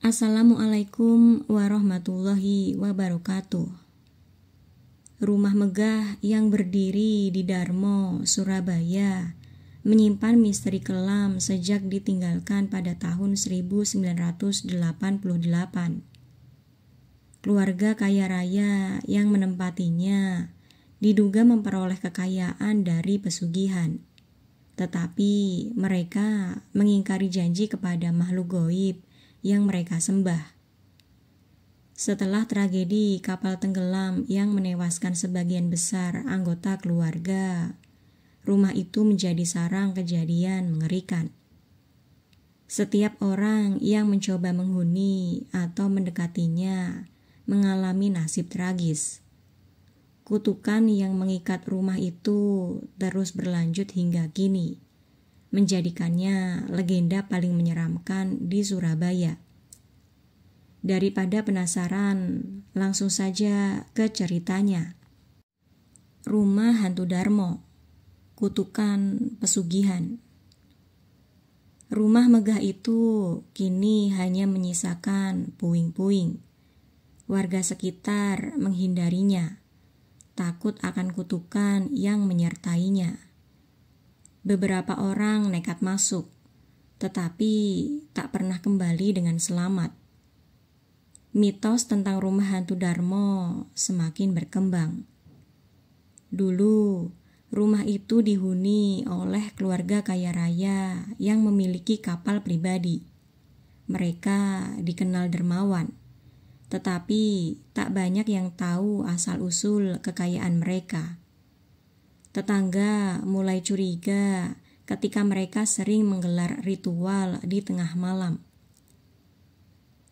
Assalamualaikum warahmatullahi wabarakatuh. Rumah megah yang berdiri di Darmo, Surabaya, menyimpan misteri kelam sejak ditinggalkan pada tahun 1988. Keluarga kaya raya yang menempatinya diduga memperoleh kekayaan dari pesugihan. Tetapi mereka mengingkari janji kepada makhluk gaib yang mereka sembah. Setelah tragedi kapal tenggelam yang menewaskan sebagian besar anggota keluarga, rumah itu menjadi sarang kejadian mengerikan. Setiap orang yang mencoba menghuni atau mendekatinya mengalami nasib tragis. Kutukan yang mengikat rumah itu terus berlanjut hingga kini, menjadikannya legenda paling menyeramkan di Surabaya. Daripada penasaran, langsung saja ke ceritanya. Rumah Hantu Darmo, kutukan pesugihan. Rumah megah itu kini hanya menyisakan puing-puing. Warga sekitar menghindarinya, takut akan kutukan yang menyertainya. Beberapa orang nekat masuk, tetapi tak pernah kembali dengan selamat. Mitos tentang rumah hantu Darmo semakin berkembang. Dulu, rumah itu dihuni oleh keluarga kaya raya yang memiliki kapal pribadi. Mereka dikenal dermawan, tetapi tak banyak yang tahu asal-usul kekayaan mereka. Tetangga mulai curiga ketika mereka sering menggelar ritual di tengah malam.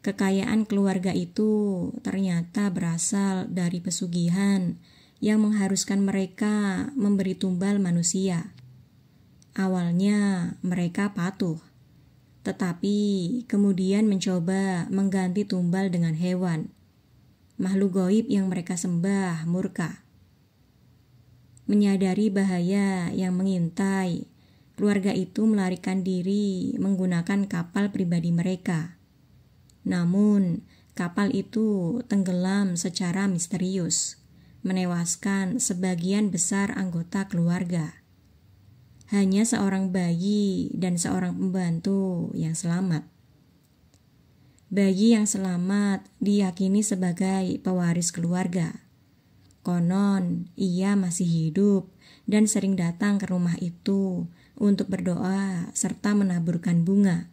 Kekayaan keluarga itu ternyata berasal dari pesugihan yang mengharuskan mereka memberi tumbal manusia. Awalnya mereka patuh, tetapi kemudian mencoba mengganti tumbal dengan hewan. Makhluk gaib yang mereka sembah murka. Menyadari bahaya yang mengintai, keluarga itu melarikan diri menggunakan kapal pribadi mereka. Namun, kapal itu tenggelam secara misterius, menewaskan sebagian besar anggota keluarga. Hanya seorang bayi dan seorang pembantu yang selamat. Bayi yang selamat diyakini sebagai pewaris keluarga. Konon, ia masih hidup dan sering datang ke rumah itu untuk berdoa serta menaburkan bunga.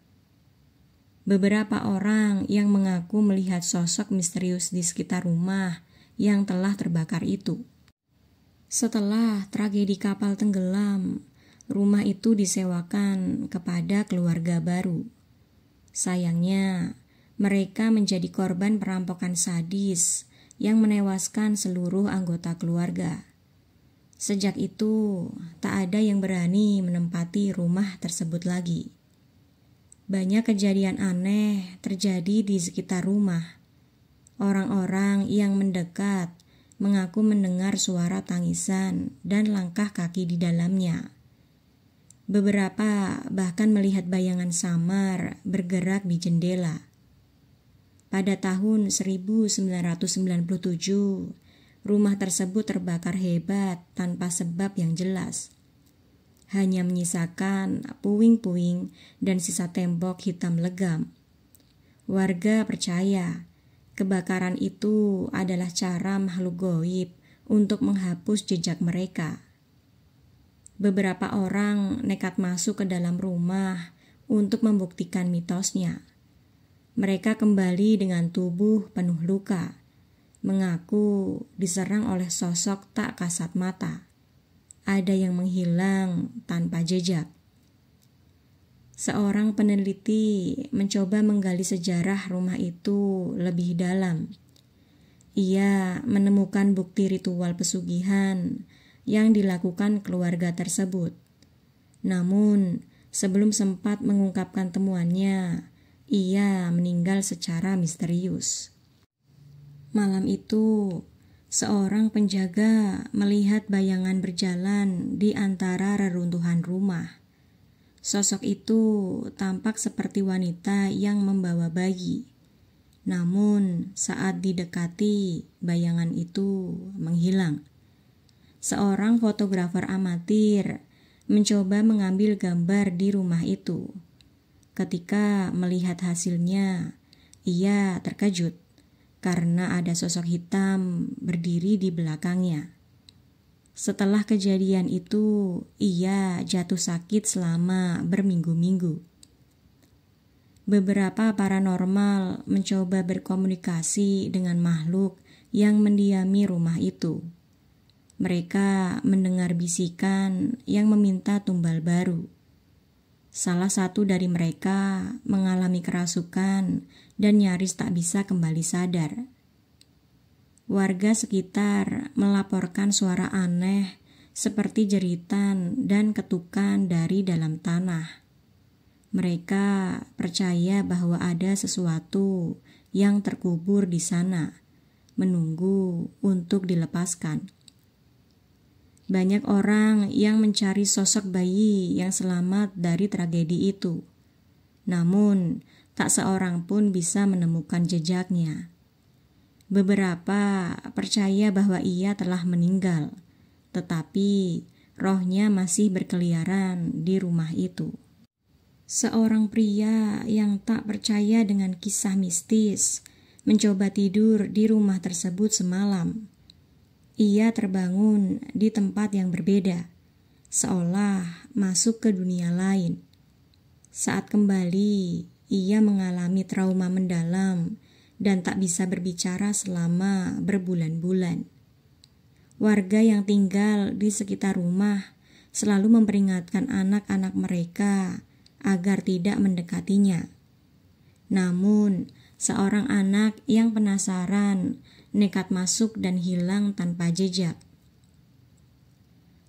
Beberapa orang yang mengaku melihat sosok misterius di sekitar rumah yang telah terbakar itu. Setelah tragedi kapal tenggelam, rumah itu disewakan kepada keluarga baru. Sayangnya, mereka menjadi korban perampokan sadis yang menewaskan seluruh anggota keluarga. Sejak itu, tak ada yang berani menempati rumah tersebut lagi. Banyak kejadian aneh terjadi di sekitar rumah. Orang-orang yang mendekat mengaku mendengar suara tangisan dan langkah kaki di dalamnya. Beberapa bahkan melihat bayangan samar bergerak di jendela. Pada tahun 1997, rumah tersebut terbakar hebat tanpa sebab yang jelas. Hanya menyisakan puing-puing dan sisa tembok hitam legam. Warga percaya kebakaran itu adalah cara makhluk gaib untuk menghapus jejak mereka. Beberapa orang nekat masuk ke dalam rumah untuk membuktikan mitosnya. Mereka kembali dengan tubuh penuh luka, mengaku diserang oleh sosok tak kasat mata. Ada yang menghilang tanpa jejak. Seorang peneliti mencoba menggali sejarah rumah itu lebih dalam. Ia menemukan bukti ritual pesugihan yang dilakukan keluarga tersebut. Namun, sebelum sempat mengungkapkan temuannya, ia meninggal secara misterius. Malam itu, seorang penjaga melihat bayangan berjalan di antara reruntuhan rumah. Sosok itu tampak seperti wanita yang membawa bayi. Namun saat didekati, bayangan itu menghilang. Seorang fotografer amatir mencoba mengambil gambar di rumah itu. Ketika melihat hasilnya, ia terkejut karena ada sosok hitam berdiri di belakangnya. Setelah kejadian itu, ia jatuh sakit selama berminggu-minggu. Beberapa paranormal mencoba berkomunikasi dengan makhluk yang mendiami rumah itu. Mereka mendengar bisikan yang meminta tumbal baru. Salah satu dari mereka mengalami kerasukan dan nyaris tak bisa kembali sadar. Warga sekitar melaporkan suara aneh seperti jeritan dan ketukan dari dalam tanah. Mereka percaya bahwa ada sesuatu yang terkubur di sana, menunggu untuk dilepaskan. Banyak orang yang mencari sosok bayi yang selamat dari tragedi itu. Namun, tak seorang pun bisa menemukan jejaknya. Beberapa percaya bahwa ia telah meninggal, tetapi rohnya masih berkeliaran di rumah itu. Seorang pria yang tak percaya dengan kisah mistis mencoba tidur di rumah tersebut semalam. Ia terbangun di tempat yang berbeda, seolah masuk ke dunia lain. Saat kembali, ia mengalami trauma mendalam dan tak bisa berbicara selama berbulan-bulan. Warga yang tinggal di sekitar rumah selalu memperingatkan anak-anak mereka agar tidak mendekatinya. Namun, seorang anak yang penasaran nekat masuk dan hilang tanpa jejak.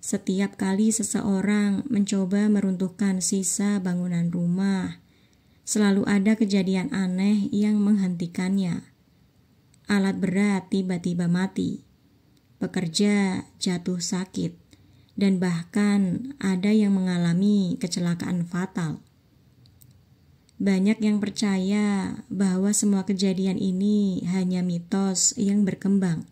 Setiap kali seseorang mencoba meruntuhkan sisa bangunan rumah, selalu ada kejadian aneh yang menghentikannya. Alat berat tiba-tiba mati, pekerja jatuh sakit, dan bahkan ada yang mengalami kecelakaan fatal. Banyak yang percaya bahwa semua kejadian ini hanya mitos yang berkembang.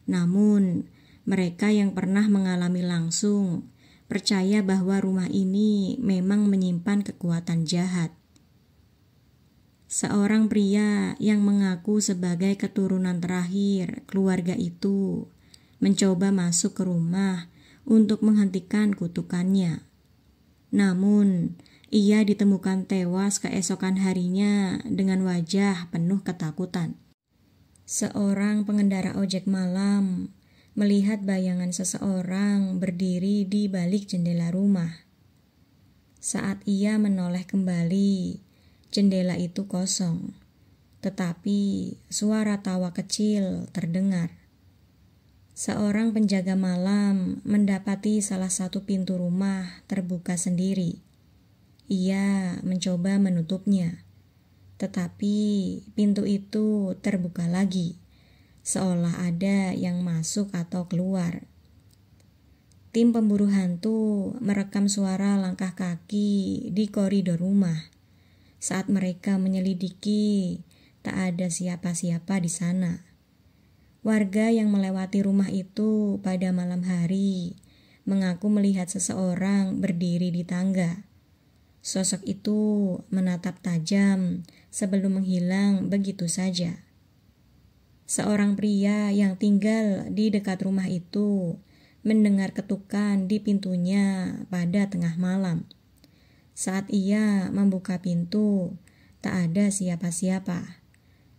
Namun, mereka yang pernah mengalami langsung percaya bahwa rumah ini memang menyimpan kekuatan jahat. Seorang pria yang mengaku sebagai keturunan terakhir keluarga itu mencoba masuk ke rumah untuk menghentikan kutukannya. Namun, ia ditemukan tewas keesokan harinya dengan wajah penuh ketakutan. Seorang pengendara ojek malam melihat bayangan seseorang berdiri di balik jendela rumah. Saat ia menoleh kembali, jendela itu kosong, tetapi suara tawa kecil terdengar. Seorang penjaga malam mendapati salah satu pintu rumah terbuka sendiri. Ia mencoba menutupnya, tetapi pintu itu terbuka lagi, seolah ada yang masuk atau keluar. Tim pemburu hantu merekam suara langkah kaki di koridor rumah. Saat mereka menyelidiki, tak ada siapa-siapa di sana. Warga yang melewati rumah itu pada malam hari mengaku melihat seseorang berdiri di tangga. Sosok itu menatap tajam sebelum menghilang begitu saja. Seorang pria yang tinggal di dekat rumah itu mendengar ketukan di pintunya pada tengah malam. Saat ia membuka pintu, tak ada siapa-siapa.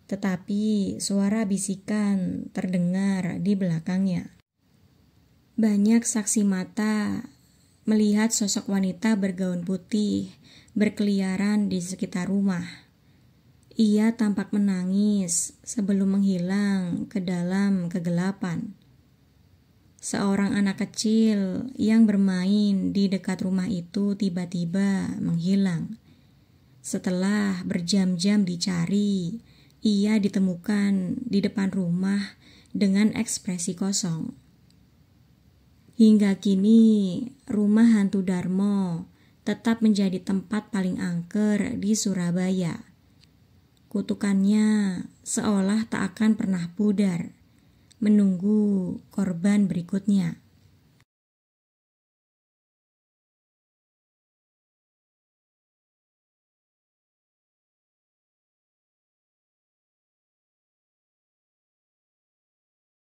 Tetapi suara bisikan terdengar di belakangnya. Banyak saksi mata melihat sosok wanita bergaun putih berkeliaran di sekitar rumah. Ia tampak menangis sebelum menghilang ke dalam kegelapan. Seorang anak kecil yang bermain di dekat rumah itu tiba-tiba menghilang. Setelah berjam-jam dicari, ia ditemukan di depan rumah dengan ekspresi kosong. Hingga kini, rumah hantu Darmo tetap menjadi tempat paling angker di Surabaya. kutukannya seolah tak akan pernah pudar, menunggu korban berikutnya.